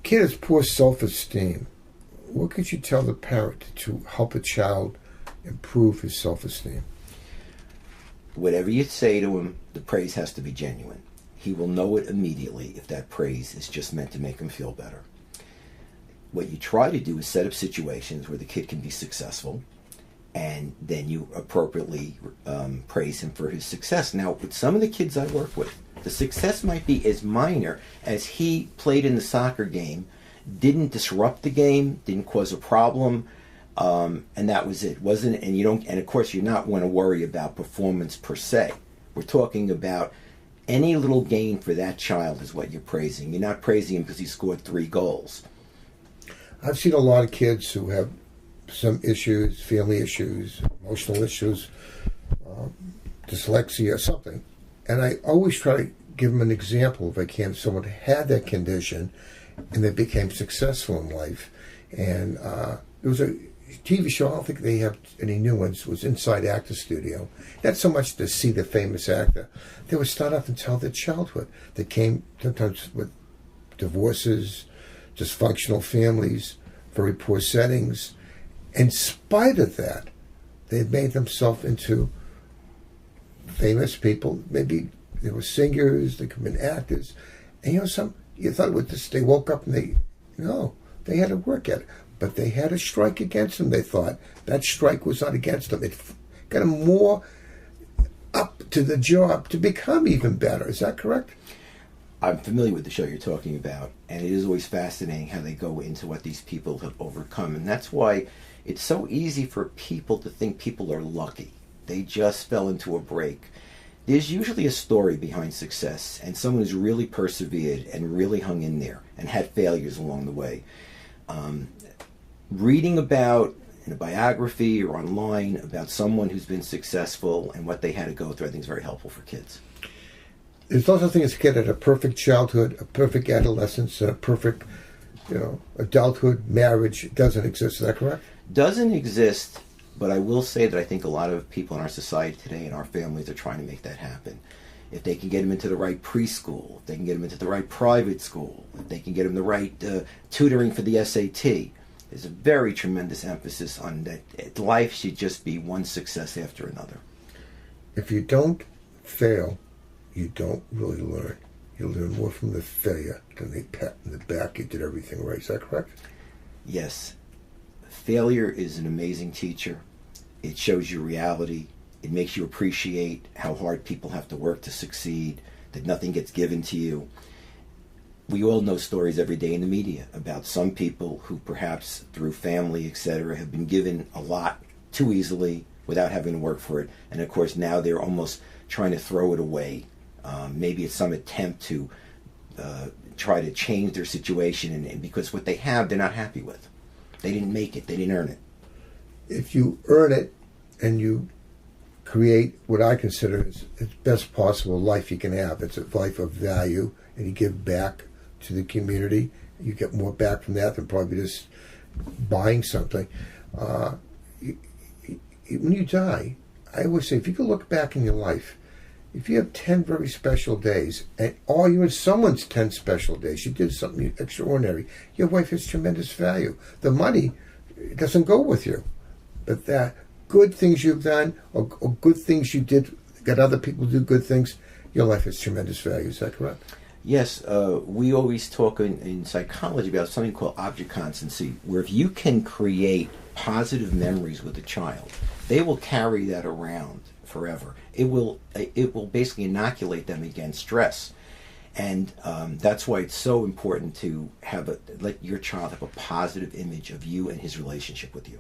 kid has poor self-esteem, what could you tell the parent to help a child improve his self-esteem? Whatever you say to him, the praise has to be genuine. He will know it immediately if that praise is just meant to make him feel better. What you try to do is set up situations where the kid can be successful, and then you appropriately praise him for his success. Now, with some of the kids I work with, the success might be as minor as he played in the soccer game, didn't disrupt the game, didn't cause a problem, and that was it. Wasn't, and you don't, and of course, you're not want to worry about performance per se. We're talking about any little gain for that child is what you're praising. You're not praising him because he scored 3 goals. I've seen a lot of kids who have some issues, family issues, emotional issues, dyslexia or something. And I always try to give them an example, if I can, of someone who had that condition and they became successful in life. And there was a TV show, I don't think they have any new ones, it was Inside Actor Studio. Not so much to see the famous actor. They would start off and tell their childhood. They came sometimes with divorces, dysfunctional families, very poor settings. In spite of that, they made themselves into famous people. Maybe they were singers, they could have been actors. And you thought with this, they woke up and they had to work at it. But they had a strike against them, they thought. That strike was not against them. It got them more up to the job to become even better. Is that correct? I'm familiar with the show you're talking about, and it is always fascinating how they go into what these people have overcome. And that's why it's so easy for people to think people are lucky. They just fell into a break. There's usually a story behind success, and someone who's really persevered and really hung in there and had failures along the way. Reading about in a biography or online about someone who's been successful and what they had to go through, I think is very helpful for kids. There's also thing as a kid had a perfect childhood, a perfect adolescence, and a perfect, adulthood. Marriage doesn't exist. Is that correct? Doesn't exist, but I will say that I think a lot of people in our society today and our families are trying to make that happen. If they can get them into the right preschool, if they can get them into the right private school, if they can get them the right tutoring for the SAT, there's a very tremendous emphasis on that. Life should just be one success after another. If you don't fail, you don't really learn. You learn more from the failure than the pat in the back. You did everything right. Is that correct? Yes. Failure is an amazing teacher. It shows you reality. It makes you appreciate how hard people have to work to succeed, that nothing gets given to you. We all know stories every day in the media about some people who perhaps through family, etc., have been given a lot too easily without having to work for it. And of course now they're almost trying to throw it away. Maybe it's some attempt to try to change their situation, and because what they have they're not happy with. They didn't make it, they didn't earn it. If you earn it and you create what I consider is the best possible life you can have, it's a life of value, and you give back to the community, you get more back from that than probably just buying something. When you die, I always say, if you could look back in your life, if you have 10 very special days, and all you in someone's 10 special days, you did something extraordinary, your life has tremendous value. The money doesn't go with you, but the good things you've done or good things you did, got other people to do good things, your life has tremendous value. Is that correct? Yes, we always talk in psychology about something called object constancy, where if you can create positive memories with a child, they will carry that around forever. It will basically inoculate them against stress, and that's why it's so important to let your child have a positive image of you and his relationship with you.